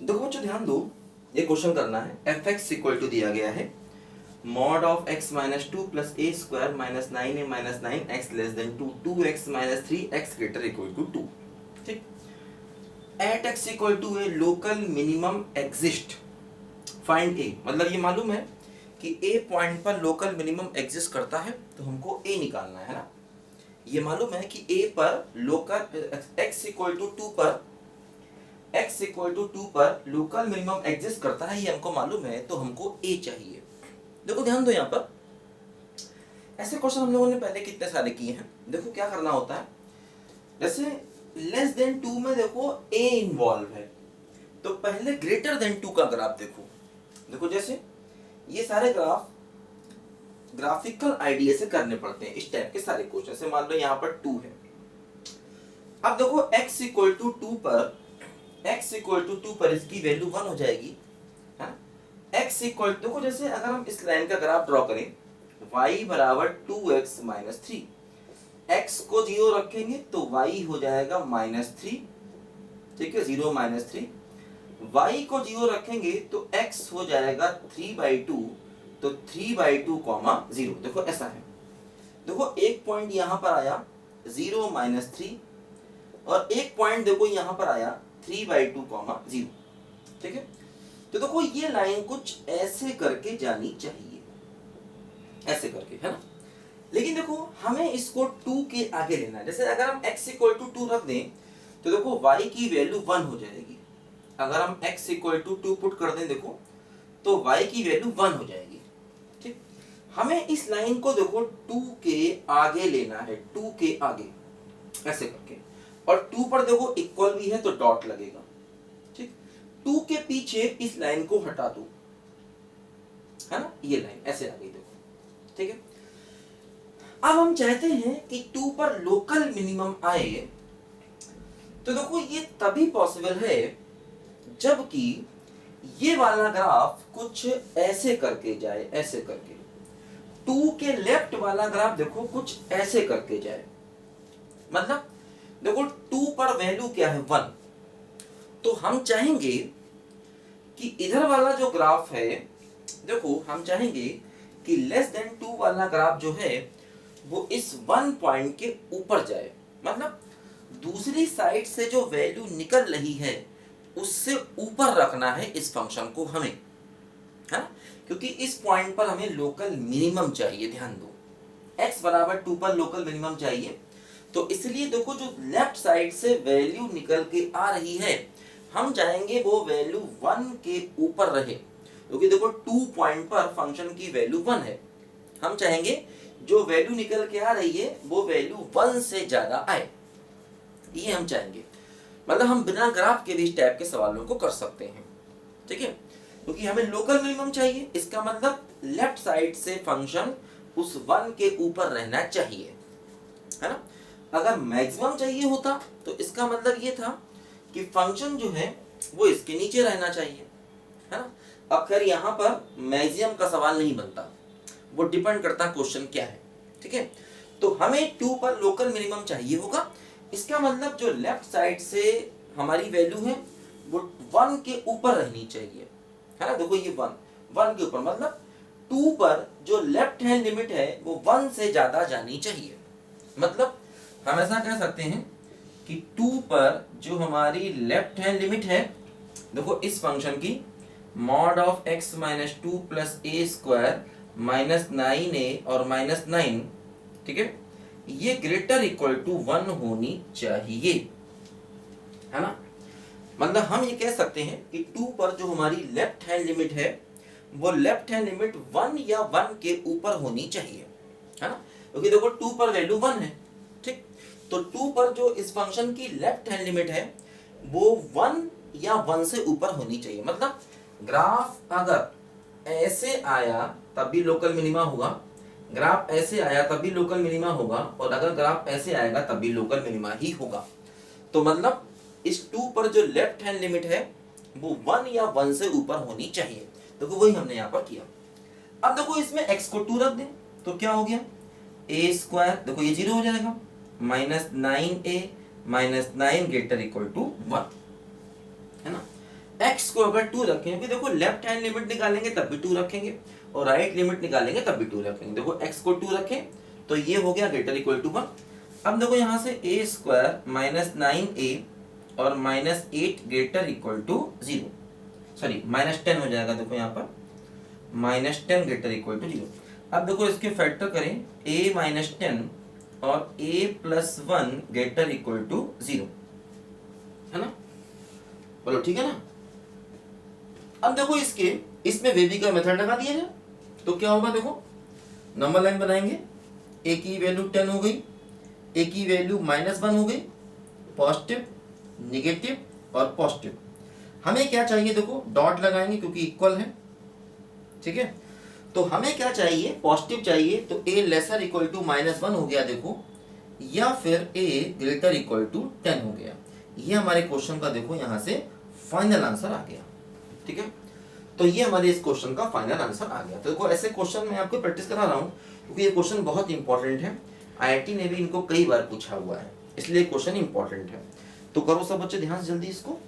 देखो बच्चों ध्यान दो, ये क्वेश्चन करना है। एफ एक्स इक्वल टू दिया गया है mod of x minus two plus a square minus nine a minus nine x less than two, two x minus three x greater equal to two. ठीक, at x equal to a local minimum exist, find a. मतलब ये मालूम है कि a point पर local minimum exist करता है, तो हमको ए निकालना है ना। ये मालूम है कि ए पर local x equal to two पर x इक्वल टू टू पर लोकल मिनिमम एग्जिस्ट करता है, ये हमको मालूम है, तो हमको a चाहिए। देखो ध्यान दो, यहाँ पर ऐसे क्वेश्चन हम लोगों ने पहले कितने सारे किए हैं। देखो क्या करना होता है, जैसे लेस देन टू में देखो a इन्वॉल्व है, तो पहले ग्रेटर देन टू का ग्राफ देखो। देखो जैसे ये सारे ग्राफ ग्राफिकल आइडिया से करने पड़ते हैं, इस टाइप के सारे क्वेश्चन। जैसे मान लो यहाँ पर टू है, अब देखो x इक्वल टू टू पर x इक्वल टू टू पर इसकी वैल्यू वन हो जाएगी, है ना। x इक्वल देखो जैसे अगर हम इस लाइन का ग्राफ ड्रॉ करें, y बराबर two x minus three, x को जीरो रखेंगे तो y हो जाएगा माइनस थ्री, ठीक है, जीरो माइनस थ्री। y को जीरो रखेंगे तो x हो जाएगा थ्री बाई टू, तो three by two comma zero. देखो ऐसा है, देखो एक पॉइंट यहां पर आया जीरो माइनस थ्री, और एक पॉइंट देखो यहां पर आया three by two comma zero, ठीक है। तो देखो ये लाइन कुछ ऐसे करके जानी चाहिए, ऐसे करके, है ना। लेकिन देखो हमें इसको टू के आगे लेना है। जैसे अगर हम x इक्वल टू टू रख दें तो देखो y की वैल्यू वन हो जाएगी। अगर हम x equal to two put कर दें देखो, तो y की वैल्यू वन हो जाएगी, ठीक। हमें इस लाइन को देखो टू के आगे लेना है, टू के आगे ऐसे करके, और टू पर देखो इक्वल भी है तो डॉट लगेगा, ठीक। टू के पीछे इस लाइन को हटा दो, है ना, ये लाइन ऐसे आ गई देखो, ठीक है। अब हम चाहते हैं कि टू पर लोकल मिनिमम आए, तो देखो ये तभी पॉसिबल है जबकि ये वाला ग्राफ कुछ ऐसे करके जाए, ऐसे करके। टू के लेफ्ट वाला ग्राफ देखो कुछ ऐसे करके जाए, मतलब देखो टू पर वैल्यू क्या है, वन। तो हम चाहेंगे कि इधर वाला जो ग्राफ है, देखो हम चाहेंगे कि लेस देन टू वाला ग्राफ जो है वो इस वन पॉइंट के ऊपर जाए, मतलब दूसरी साइड से जो वैल्यू निकल रही है उससे ऊपर रखना है इस फंक्शन को हमें, है ना। क्योंकि इस पॉइंट पर हमें लोकल मिनिमम चाहिए, ध्यान दो, x बराबर टू पर लोकल मिनिमम चाहिए। तो इसलिए देखो जो लेफ्ट साइड से वैल्यू निकल के आ रही है, हम चाहेंगे वो वैल्यू वन के ऊपर रहे, क्योंकि देखो टू पॉइंट पर फंक्शन की वैल्यू वन है। हम चाहेंगे जो वैल्यू निकल के आ रही है वो वैल्यू वन से ज्यादा आए, ये हम चाहेंगे। मतलब हम बिना ग्राफ के भी इस टाइप के सवालों को कर सकते हैं, ठीक है, क्योंकि हमें लोकल मिनिमम चाहिए। इसका मतलब लेफ्ट साइड से फंक्शन उस वन के ऊपर रहना चाहिए, है ना। अगर मैक्सिमम चाहिए होता तो इसका मतलब ये था कि फंक्शन जो है वो इसके नीचे रहना चाहिए, है ना। अब खैर यहाँ पर मैक्सिमम का सवाल नहीं बनता, वो डिपेंड करता क्वेश्चन क्या है, ठीक है। तो हमें टू पर लोकल मिनिमम चाहिए होगा। इसका मतलब जो लेफ्ट साइड से हमारी वैल्यू है वो वन के ऊपर रहनी चाहिए, है ना। देखो ये वन, वन के ऊपर, मतलब टू पर जो लेफ्ट हैंड लिमिट है वो वन से ज्यादा जानी चाहिए। मतलब हम ऐसा कह सकते हैं कि टू पर जो हमारी लेफ्ट हैंड लिमिट है, देखो इस फंक्शन की mod of x minus two plus a square minus nine a और माइनस नाइन, ठीक है, ये ग्रेटर इक्वल टू वन होनी चाहिए, है ना। मतलब हम ये कह सकते हैं कि टू पर जो हमारी लेफ्ट हैंड लिमिट है वो लेफ्ट हैंड लिमिट वन या वन के ऊपर होनी चाहिए, है ना, क्योंकि देखो टू पर वैल्यू वन है, ठीक। तो टू पर जो इस फंक्शन की लेफ्ट हैंड लिमिट है वो वन या वन से ऊपर होनी चाहिए। मतलब ग्राफ अगर ऐसे आया तब भी लोकल मिनिमा होगा, ग्राफ ऐसे आया तब भी लोकल मिनिमा होगा, और अगर ग्राफ ऐसे आएगा तब भी लोकल मिनिमा ही होगा। तो मतलब इस टू पर जो लेफ्ट हैंड लिमिट है वो वन या वन से ऊपर होनी चाहिए। देखो वही हमने यहाँ पर किया। अब देखो इसमें x को टू रख दें तो क्या हो गया, ए स्क्वायर, देखो ये जीरो हो जाएगा, minus nine a minus nine greater equal to one, है ना। x को अगर 2 रखें, क्योंकि देखो लेफ्ट हैंड लिमिट निकालेंगे तब भी 2 रखेंगे और राइट लिमिट निकालेंगे तब भी 2 रखेंगे। देखो x को 2 रखें तो ये हो गया ग्रेटर इक्वल टू 1। अब देखो यहाँ से a स्क्वायर माइनस 9a और minus 8 greater equal to 0, sorry minus 10 हो जाएगा। देखो यहाँ पर माइनस 10 ग्रेटर इक्वल टू 0। अब देखो इसके फैक्टर करें a माइनस 10 और a plus 1 greater equal to 0, है ना, बोलो ठीक है ना। अब देखो इसमें वेवी का मेथड लगा दिया जाए तो क्या होगा, देखो नंबर लाइन बनाएंगे, a की वैल्यू 10 हो गई, a की वैल्यू माइनस 1 हो गई, पॉजिटिव निगेटिव और पॉजिटिव। हमें क्या चाहिए, देखो डॉट लगाएंगे क्योंकि इक्वल है, ठीक है। तो हमें क्या चाहिए, पॉजिटिव चाहिए, तो a lesser equal to minus 1 हो गया देखो, या फिर a ग्रेटर इक्वल टू 10 हो गया। ये हमारे क्वेश्चन का देखो यहाँ से फाइनल आंसर आ गया, ठीक है। तो ये हमारे इस क्वेश्चन का फाइनल आंसर आ गया। तो देखो ऐसे क्वेश्चन मैं आपको प्रैक्टिस करा रहा हूँ क्योंकि ये क्वेश्चन बहुत इंपॉर्टेंट है, IIT ने भी इनको कई बार पूछा हुआ है, इसलिए क्वेश्चन इंपॉर्टेंट है। तो करो सब बच्चे ध्यान से जल्दी इसको।